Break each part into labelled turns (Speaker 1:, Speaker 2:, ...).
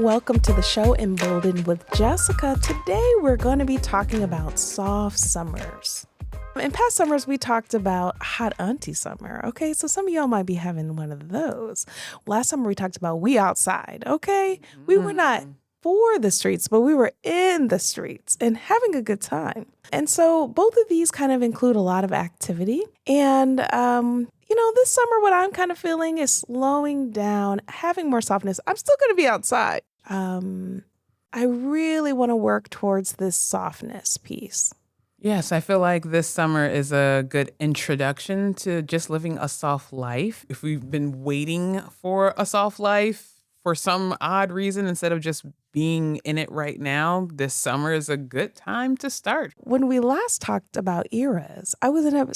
Speaker 1: welcome to the show Emboldened with Jessica. Today we're going to be talking about soft summers. In past summers, we talked about hot auntie summer. Okay, so some of y'all might be having one of those. Last summer we talked about we outside. Okay, we were not for the streets, but we were in the streets and having a good time. And so both of these kind of include a lot of activity. And this summer, what I'm kind of feeling is slowing down, having more softness. I'm still going to be outside. I really want to work towards this softness piece.
Speaker 2: Yes, I feel like this summer is a good introduction to just living a soft life. If we've been waiting for a soft life for some odd reason, instead of just being in it right now, this summer is a good time to start.
Speaker 1: When we last talked about eras, I was in a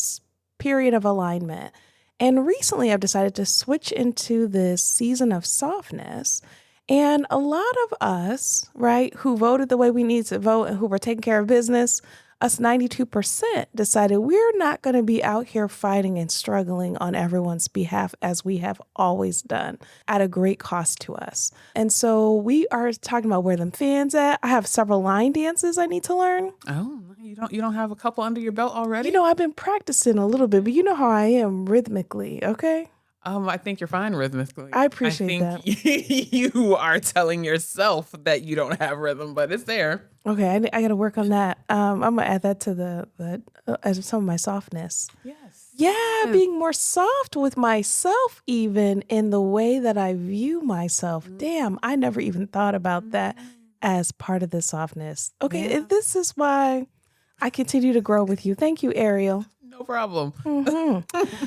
Speaker 1: period of alignment. And recently I've decided to switch into this season of softness. And a lot of us, right, who voted the way we need to vote and who were taking care of business, us 92% decided we're not going to be out here fighting and struggling on everyone's behalf as we have always done at a great cost to us. And so we are talking about where them fans at. I have several line dances I need to learn.
Speaker 2: Oh, you don't have a couple under your belt already?
Speaker 1: I've been practicing a little bit, but you know how I am rhythmically, okay?
Speaker 2: I think you're fine rhythmically.
Speaker 1: I appreciate that.
Speaker 2: You are telling yourself that you don't have rhythm, but it's there.
Speaker 1: Okay, I got to work on that. I'm gonna add that to the as some of my softness.
Speaker 2: Yes.
Speaker 1: Yeah, being more soft with myself, even in the way that I view myself. Damn, I never even thought about that as part of the softness. Okay, this is why I continue to grow with you. Thank you, Ariele.
Speaker 2: No problem.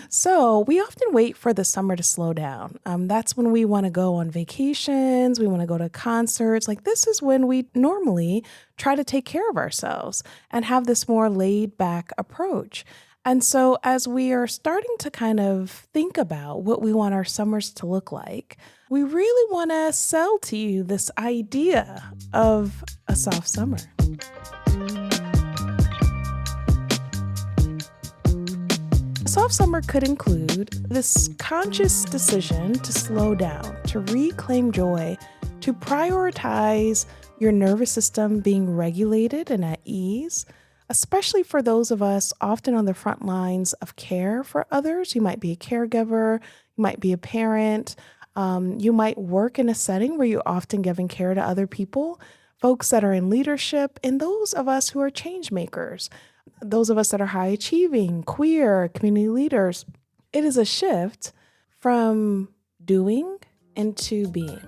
Speaker 1: So we often wait for the summer to slow down. That's when we want to go on vacations. We want to go to concerts. Like this is when we normally try to take care of ourselves and have this more laid back approach. And so as we are starting to kind of think about what we want our summers to look like, we really want to sell to you this idea of a soft summer. Soft summer could include this conscious decision to slow down, to reclaim joy, to prioritize your nervous system being regulated and at ease, especially for those of us often on the front lines of care for others. You might be a caregiver, you might be a parent, you might work in a setting where you're often giving care to other people, folks that are in leadership, and those of us who are change makers. Those of us that are high achieving, queer, community leaders. It is a shift from doing into being.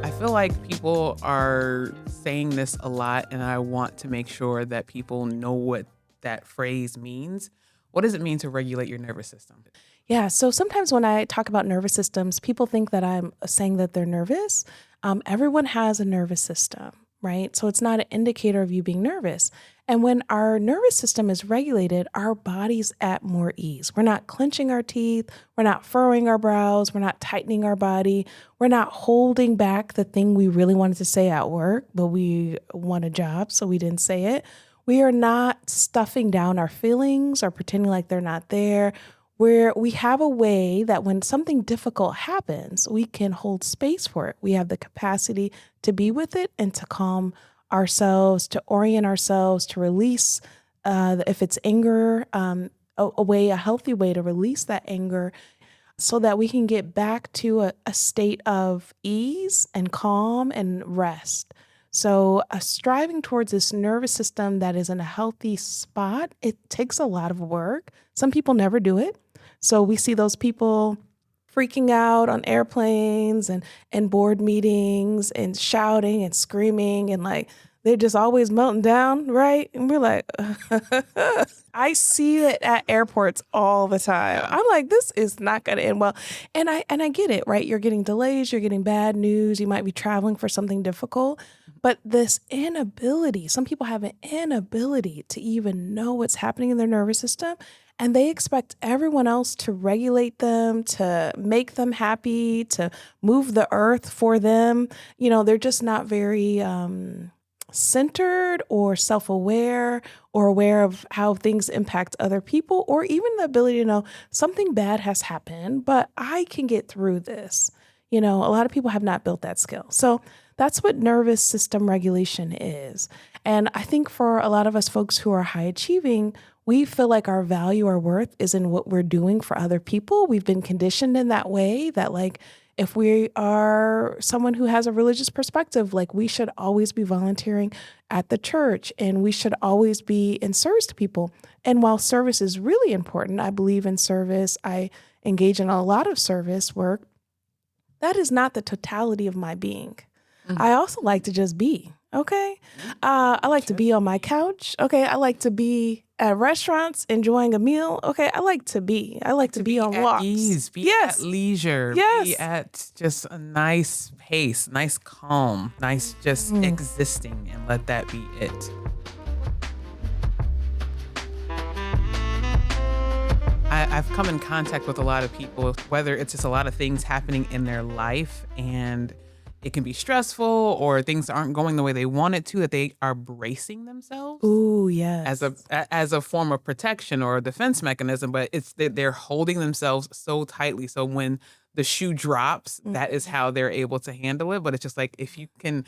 Speaker 2: I feel like people are saying this a lot, and I want to make sure that people know what that phrase means. What does it mean to regulate your nervous system?
Speaker 1: Yeah, so sometimes when I talk about nervous systems, people think that I'm saying that they're nervous. Everyone has a nervous system. Right? So it's not an indicator of you being nervous. And when our nervous system is regulated, our body's at more ease. We're not clenching our teeth. We're not furrowing our brows. We're not tightening our body. We're not holding back the thing we really wanted to say at work, but we want a job, so we didn't say it. We are not stuffing down our feelings or pretending like they're not there. Where we have a way that when something difficult happens, we can hold space for it. We have the capacity to be with it and to calm ourselves, to orient ourselves, to release, if it's anger, a healthy way to release that anger so that we can get back to a state of ease and calm and rest. So striving towards this nervous system that is in a healthy spot, it takes a lot of work. Some people never do it. So we see those people freaking out on airplanes and board meetings and shouting and screaming and like they're just always melting down, right? And we're like, I see it at airports all the time. I'm like, this is not going to end well. And I get it, right? You're getting delays, you're getting bad news, you might be traveling for something difficult. But this inability, some people have an inability to even know what's happening in their nervous system. And they expect everyone else to regulate them, to make them happy, to move the earth for them. They're just not very centered or self-aware or aware of how things impact other people, or even the ability to know something bad has happened, but I can get through this. A lot of people have not built that skill. So that's what nervous system regulation is. And I think for a lot of us folks who are high achieving, we feel like our value, our worth is in what we're doing for other people. We've been conditioned in that way that like, if we are someone who has a religious perspective, like we should always be volunteering at the church and we should always be in service to people. And while service is really important, I believe in service, I engage in a lot of service work, that is not the totality of my being. I also like to just be, okay? I like to be on my couch, okay? I like to be at restaurants enjoying a meal, okay? I like to be on
Speaker 2: at
Speaker 1: walks.
Speaker 2: ease, be
Speaker 1: Yes.
Speaker 2: at leisure,
Speaker 1: Yes.
Speaker 2: be at just a nice pace, nice calm, nice just existing, and let that be it. I've come in contact with a lot of people, whether it's just a lot of things happening in their life and it can be stressful or things aren't going the way they want it to, that they are bracing themselves
Speaker 1: Ooh, yes.
Speaker 2: as a form of protection or a defense mechanism, but it's that they're holding themselves so tightly. So when the shoe drops, that is how they're able to handle it. But it's just like, if you can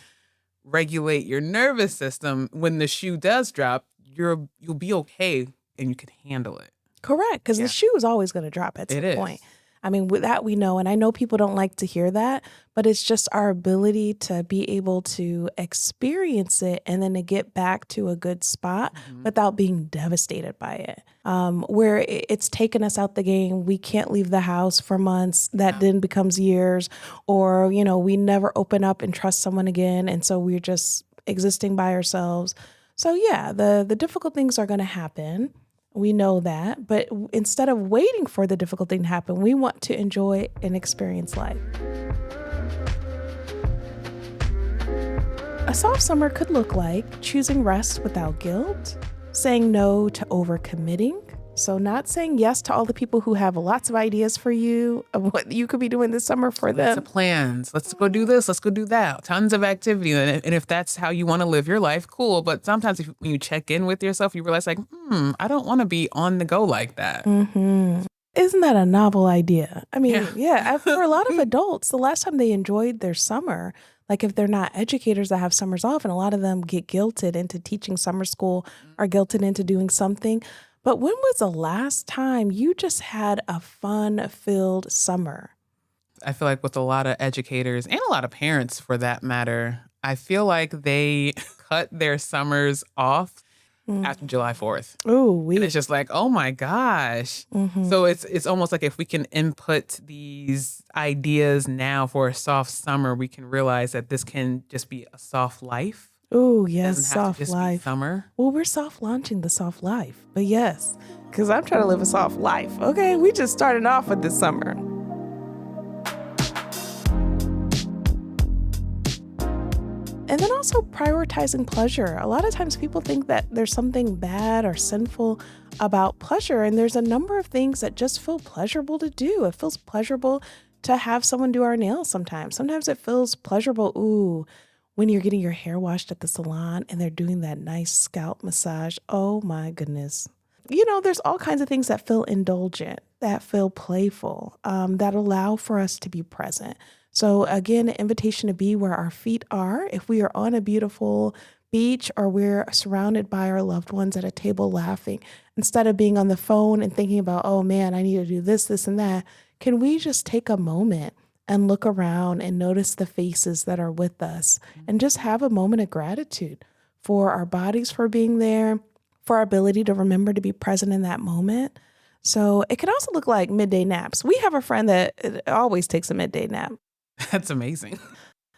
Speaker 2: regulate your nervous system, when the shoe does drop, you'll be okay and you can handle it.
Speaker 1: Correct, because the shoe is always going to drop at some point. I mean, with that we know, and I know people don't like to hear that, but it's just our ability to be able to experience it and then to get back to a good spot without being devastated by it. Where it's taken us out the game, we can't leave the house for months, that then becomes years, or, we never open up and trust someone again, and so we're just existing by ourselves. So yeah, the difficult things are going to happen. We know that, but instead of waiting for the difficult thing to happen, we want to enjoy and experience life. A soft summer could look like choosing rest without guilt, saying no to overcommitting. So not saying yes to all the people who have lots of ideas for you of what you could be doing this summer for them.
Speaker 2: Lots of plans. Let's go do this. Let's go do that. Tons of activity. And if that's how you want to live your life, cool. But sometimes when you check in with yourself, you realize like, I don't want to be on the go like that.
Speaker 1: Mm-hmm. Isn't that a novel idea? I mean, for a lot of adults, the last time they enjoyed their summer, like if they're not educators that have summers off, and a lot of them get guilted into teaching summer school or guilted into doing something. But when was the last time you just had a fun-filled summer?
Speaker 2: I feel like with a lot of educators and a lot of parents for that matter, I feel like they cut their summers off after July 4th.
Speaker 1: Ooh,
Speaker 2: and it's just like, oh my gosh. So it's almost like if we can input these ideas now for a soft summer, we can realize that this can just be a soft life.
Speaker 1: Oh, yes,
Speaker 2: Doesn't have
Speaker 1: soft
Speaker 2: to just
Speaker 1: life.
Speaker 2: Be summer.
Speaker 1: Well, we're soft launching the soft life, but yes, because I'm trying to live a soft life. Okay, we just started off with this summer. And then also prioritizing pleasure. A lot of times people think that there's something bad or sinful about pleasure, and there's a number of things that just feel pleasurable to do. It feels pleasurable to have someone do our nails sometimes. Sometimes it feels pleasurable, when you're getting your hair washed at the salon and they're doing that nice scalp massage. Oh my goodness. There's all kinds of things that feel indulgent, that feel playful, that allow for us to be present. So again, an invitation to be where our feet are. If we are on a beautiful beach or we're surrounded by our loved ones at a table laughing, instead of being on the phone and thinking about, oh man, I need to do this, this, and that, can we just take a moment and look around and notice the faces that are with us and just have a moment of gratitude for our bodies for being there, for our ability to remember to be present in that moment. So it can also look like midday naps. We have a friend that always takes a midday nap.
Speaker 2: That's amazing.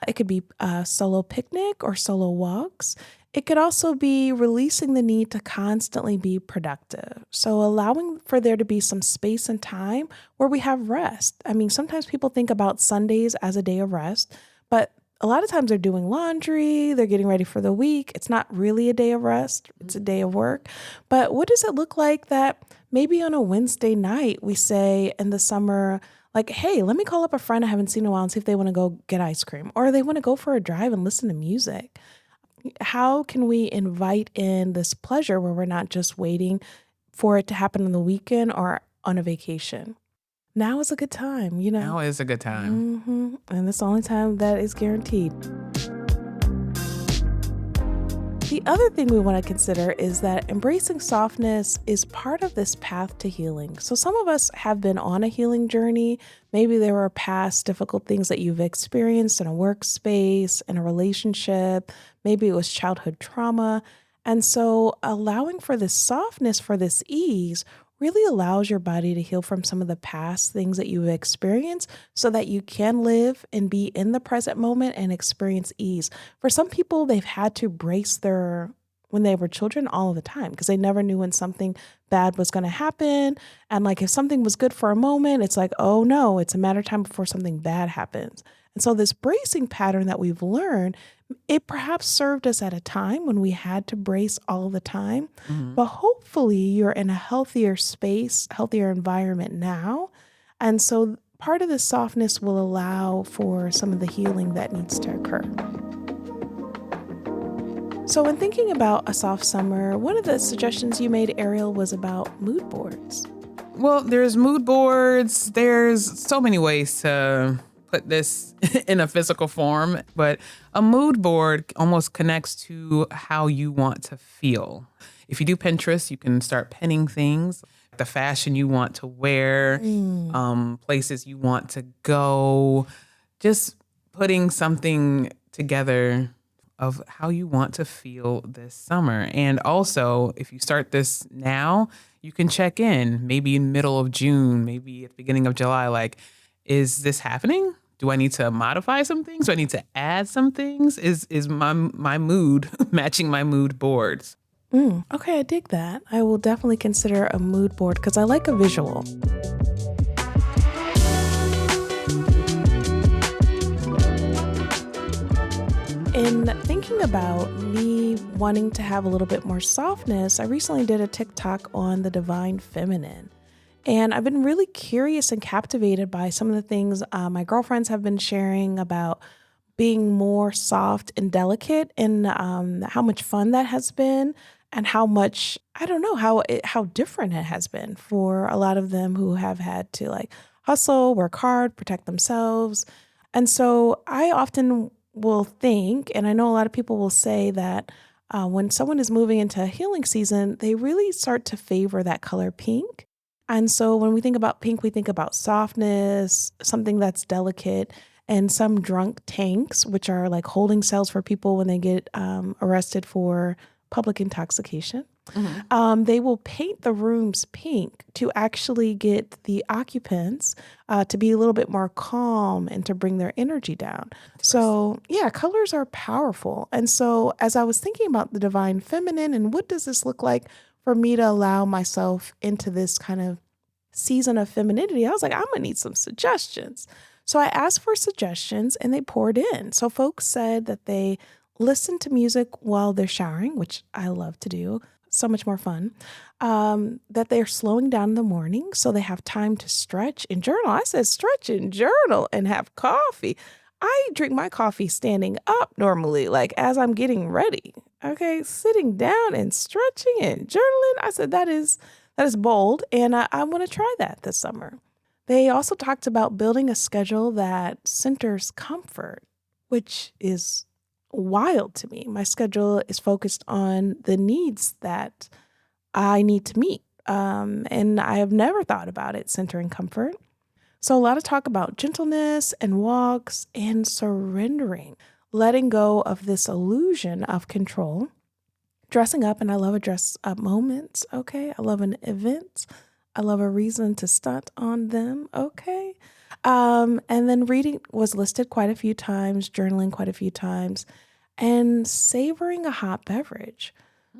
Speaker 1: It could be a solo picnic or solo walks. It could also be releasing the need to constantly be productive. So allowing for there to be some space and time where we have rest. I mean, sometimes people think about Sundays as a day of rest, but a lot of times they're doing laundry, they're getting ready for the week. It's not really a day of rest. It's a day of work. But what does it look like that maybe on a Wednesday night we say in the summer, like, hey, let me call up a friend I haven't seen in a while and see if they want to go get ice cream, or they want to go for a drive and listen to music. How can we invite in this pleasure where we're not just waiting for it to happen on the weekend or on a vacation? Now is a good time,
Speaker 2: Now is a good time.
Speaker 1: And it's the only time that is guaranteed. The other thing we want to consider is that embracing softness is part of this path to healing. So some of us have been on a healing journey. Maybe there were past difficult things that you've experienced in a workspace, in a relationship. Maybe it was childhood trauma. And so allowing for this softness, for this ease, really allows your body to heal from some of the past things that you've experienced so that you can live and be in the present moment and experience ease. For some people, they've had to brace when they were children all of the time because they never knew when something bad was going to happen. And like if something was good for a moment, it's like, oh no, it's a matter of time before something bad happens. And so this bracing pattern that we've learned, it perhaps served us at a time when we had to brace all the time, but hopefully you're in a healthier space, healthier environment now. And so part of the softness will allow for some of the healing that needs to occur. So when thinking about a soft summer, one of the suggestions you made, Ariel, was about mood boards.
Speaker 2: Well, there's mood boards. There's so many ways to put this in a physical form, but a mood board almost connects to how you want to feel. If you do Pinterest, you can start pinning things, the fashion you want to wear, places you want to go, just putting something together of how you want to feel this summer. And also, if you start this now, you can check in maybe in middle of June, maybe at the beginning of July, like, is this happening? Do I need to modify some things? Do I need to add some things? Is my mood matching my mood boards?
Speaker 1: Okay, I dig that. I will definitely consider a mood board because I like a visual. In thinking about me wanting to have a little bit more softness, I recently did a TikTok on the divine feminine. And I've been really curious and captivated by some of the things my girlfriends have been sharing about being more soft and delicate and how much fun that has been and how much, I don't know, how different it has been for a lot of them who have had to like hustle, work hard, protect themselves. And so I often will think, and I know a lot of people will say that when someone is moving into a healing season, they really start to favor that color pink. And so when we think about pink, we think about softness, something that's delicate, and some drunk tanks, which are like holding cells for people when they get arrested for public intoxication. They will paint the rooms pink to actually get the occupants to be a little bit more calm and to bring their energy down. So yeah, colors are powerful. And so as I was thinking about the divine feminine and what does this look like for me to allow myself into this kind of season of femininity, I was like, I'm gonna need some suggestions. So I asked for suggestions and they poured in. So folks said that they listen to music while they're showering, which I love to do. So much more fun. That they're slowing down in the morning so they have time to stretch and journal. I said stretch and journal and have coffee. I drink my coffee standing up normally, like as I'm getting ready. Okay, sitting down and stretching and journaling. I said that is bold, and I want to try that this summer. They also talked about building a schedule that centers comfort, which is wild to me. My schedule is focused on the needs that I need to meet. And I have never thought about it centering comfort. So a lot of talk about gentleness and walks and surrendering, letting go of this illusion of control, dressing up. And I love a dress up moments. Okay. I love an event. I love a reason to stunt on them. Okay. And then reading was listed quite a few times, journaling quite a few times, and savoring a hot beverage.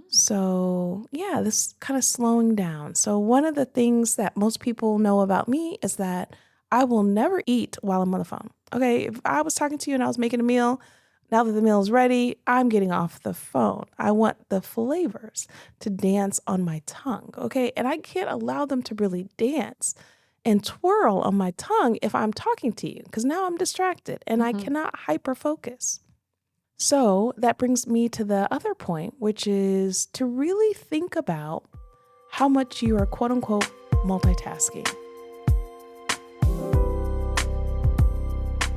Speaker 1: So yeah, this kind of slowing down. So one of the things that most people know about me is that I will never eat while I'm on the phone. Okay, if I was talking to you and I was making a meal, now that the meal is ready, I'm getting off the phone. I want the flavors to dance on my tongue. Okay, and I can't allow them to really dance and twirl on my tongue if I'm talking to you because now I'm distracted and I cannot hyper focus. So that brings me to the other point, which is to really think about how much you are quote unquote multitasking.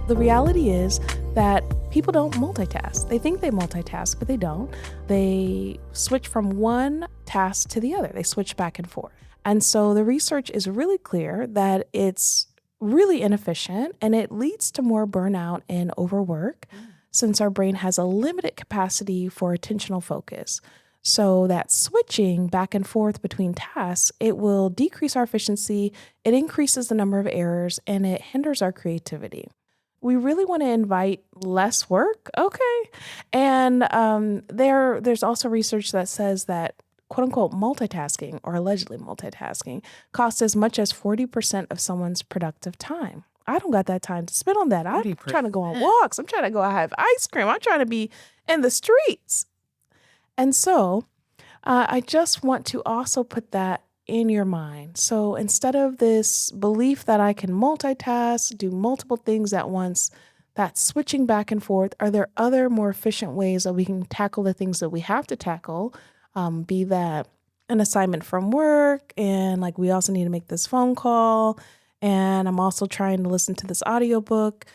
Speaker 1: The reality is that people don't multitask. They think they multitask, but they don't. They switch from one task to the other. They switch back and forth. And so the research is really clear that it's really inefficient and it leads to more burnout and overwork since our brain has a limited capacity for attentional focus. So that switching back and forth between tasks, it will decrease our efficiency, it increases the number of errors, and it hinders our creativity. We really want to invite less work, okay? And there's also research that says that quote unquote multitasking or allegedly multitasking costs as much as 40% of someone's productive time. I don't got that time to spend on that. I'm
Speaker 2: 40%.
Speaker 1: trying to go on walks. I'm trying to go have ice cream. I'm trying to be in the streets. And so I just want to also put that in your mind. So instead of this belief that I can multitask, do multiple things at once, that switching back and forth, are there other more efficient ways that we can tackle the things that we have to tackle? Be that an assignment from work, and like we also need to make this phone call, and I'm also trying to listen to this audiobook.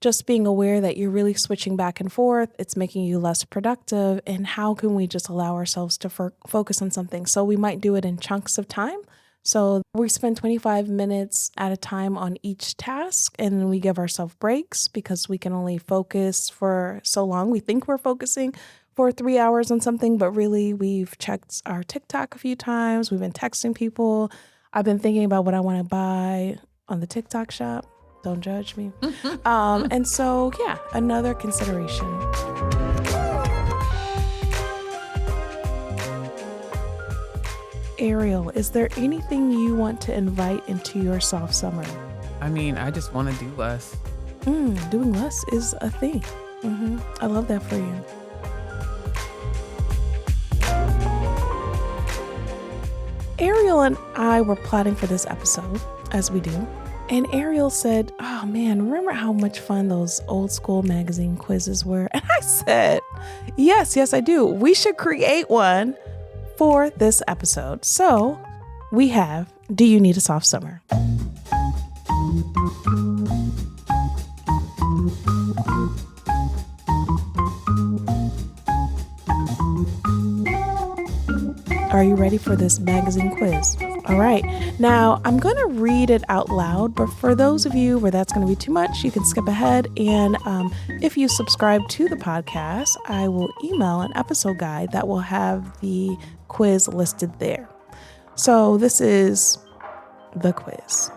Speaker 1: Just being aware that you're really switching back and forth, it's making you less productive. And how can we just allow ourselves to focus on something? So we might do it in chunks of time. So we spend 25 minutes at a time on each task, and then we give ourselves breaks because we can only focus for so long. We think we're focusing for 3 hours on something, but really we've checked our TikTok a few times. We've been texting people. I've been thinking about what I want to buy on the TikTok shop. Don't judge me. And so, yeah, another consideration. Ariel, is there anything you want to invite into your soft summer?
Speaker 2: I mean, I just want to do less.
Speaker 1: Doing less is a thing. I love that for you. Ariel and I were plotting for this episode, as we do. And Ariel said, oh man, remember how much fun those old school magazine quizzes were? And I said, yes, I do. We should create one for this episode. So we have, do you need a soft summer? Are you ready for this magazine quiz? All right. Now, I'm going to read it out loud, but for those of you where that's going to be too much, you can skip ahead. And if you subscribe to the podcast, I will email an episode guide that will have the quiz listed there. So this is the quiz.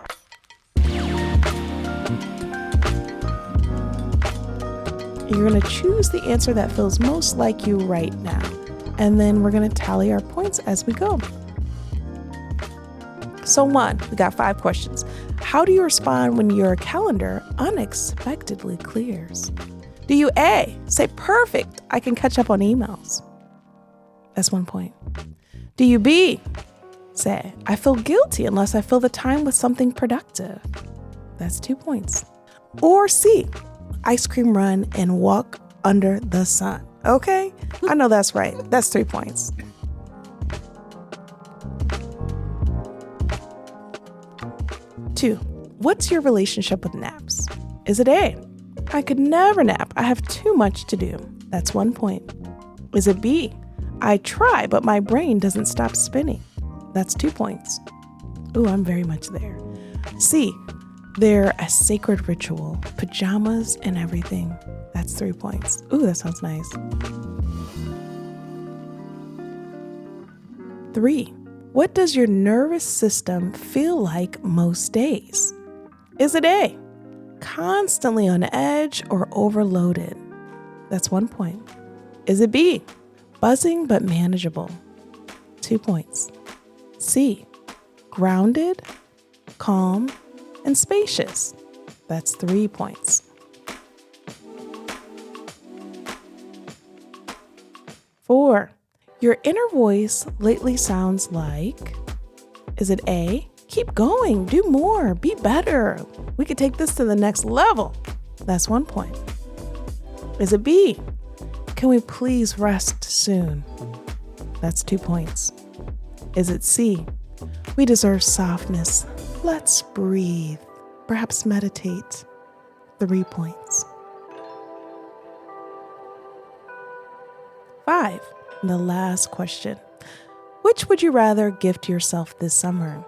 Speaker 1: You're going to choose the answer that feels most like you right now. And then we're going to tally our points as we go. So 1, we got 5 questions. How do you respond when your calendar unexpectedly clears? Do you A, say, perfect, I can catch up on emails? That's 1 point. Do you B, say, I feel guilty unless I fill the time with something productive? That's 2 points. Or C, ice cream run and walk under the sun. Okay, I know that's right. That's 3 points. Two, what's your relationship with naps? Is it A, I could never nap, I have too much to do? That's 1 point. Is it B, I try, but my brain doesn't stop spinning? That's 2 points. Ooh, I'm very much there. C, they're a sacred ritual, pajamas and everything. That's 3 points. Ooh, that sounds nice. 3, what does your nervous system feel like most days? Is it A, constantly on edge or overloaded? That's 1 point. Is it B, buzzing but manageable? 2 points. C, grounded, calm, and spacious? That's 3 points. 4, your inner voice lately sounds like, is it A, keep going, do more, be better, we could take this to the next level? That's 1 point. Is it B, Can we please rest soon? That's 2 points. Is it C? We deserve softness. Let's breathe. Perhaps meditate. 3 points. 5, the last question. Which would you rather gift yourself this summer?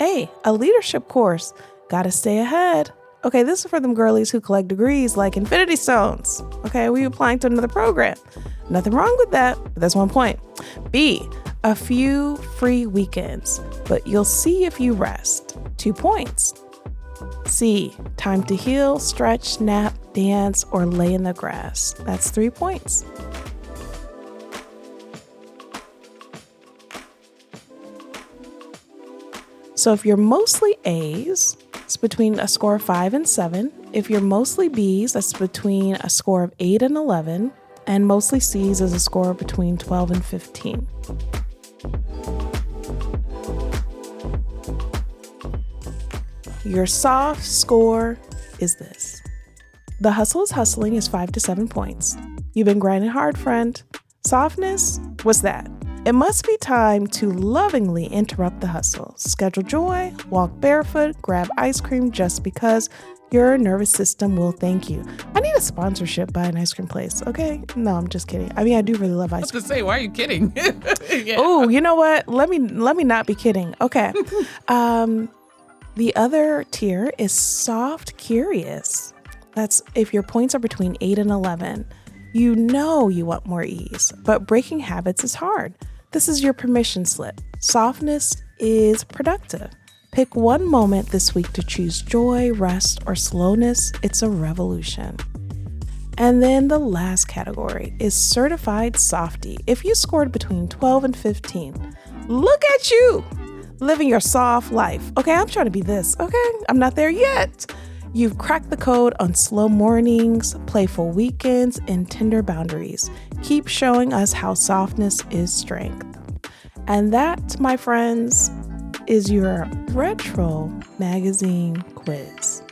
Speaker 1: A leadership course. Gotta stay ahead. Okay, this is for them girlies who collect degrees like Infinity Stones. Okay, we applying to another program. Nothing wrong with that, but that's 1 point. B, a few free weekends, but you'll see if you rest. 2 points. C, time to heal, stretch, nap, dance, or lay in the grass. That's 3 points. So if you're mostly A's, it's between a score of 5 and 7. If you're mostly B's, that's between a score of 8 and 11. And mostly C's is a score between 12 and 15. Your soft score is this. The hustle is hustling is 5 to 7 points. You've been grinding hard, friend. Softness? What's that? It must be time to lovingly interrupt the hustle. Schedule joy, walk barefoot, grab ice cream just because your nervous system will thank you. I need a sponsorship by an ice cream place, okay? No, I'm just kidding. I mean, I do really love ice cream.
Speaker 2: I was to say, why are you kidding?
Speaker 1: Yeah. Oh, you know what? Let me not be kidding. Okay. The other tier is soft curious. That's if your points are between 8 and 11. You know you want more ease, but breaking habits is hard. This is your permission slip. Softness is productive. Pick one moment this week to choose joy, rest, or slowness. It's a revolution. And then the last category is certified Softy. If you scored between 12 and 15, look at you living your soft life. Okay, I'm trying to be this. Okay, I'm not there yet. You've cracked the code on slow mornings, playful weekends, and tender boundaries. Keep showing us how softness is strength. And that, my friends, is your retro magazine quiz.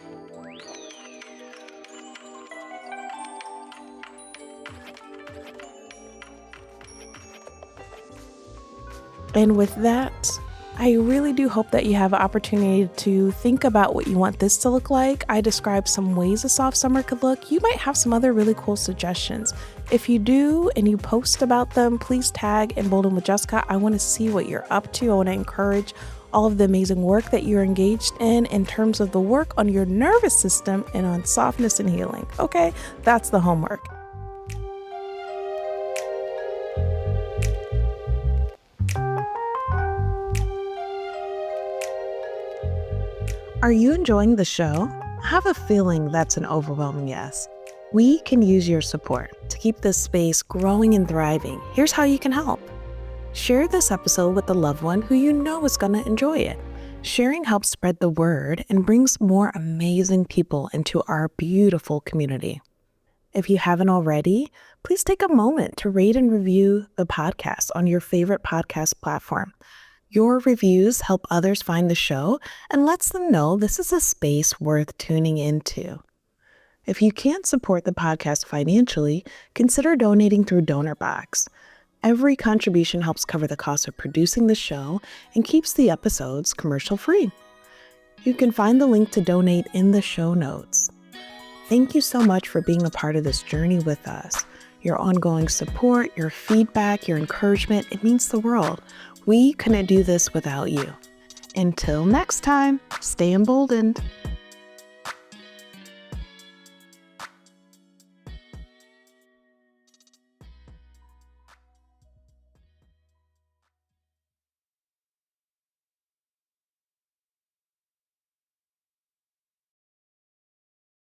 Speaker 1: And with that, I really do hope that you have an opportunity to think about what you want this to look like. I described some ways a soft summer could look. You might have some other really cool suggestions. If you do and you post about them, please tag Emboldened with Jessica. I want to see what you're up to. I want to encourage all of the amazing work that you're engaged in terms of the work on your nervous system and on softness and healing. Okay, that's the homework. Are you enjoying the show? I have a feeling that's an overwhelming yes. We can use your support to keep this space growing and thriving. Here's how you can help. Share this episode with a loved one who you know is going to enjoy it. Sharing helps spread the word and brings more amazing people into our beautiful community. If you haven't already, please take a moment to rate and review the podcast on your favorite podcast platform. Your reviews help others find the show and lets them know this is a space worth tuning into. If you can't support the podcast financially, consider donating through DonorBox. Every contribution helps cover the cost of producing the show and keeps the episodes commercial-free. You can find the link to donate in the show notes. Thank you so much for being a part of this journey with us. Your ongoing support, your feedback, your encouragement, it means the world. We couldn't do this without you. Until next time, stay emboldened.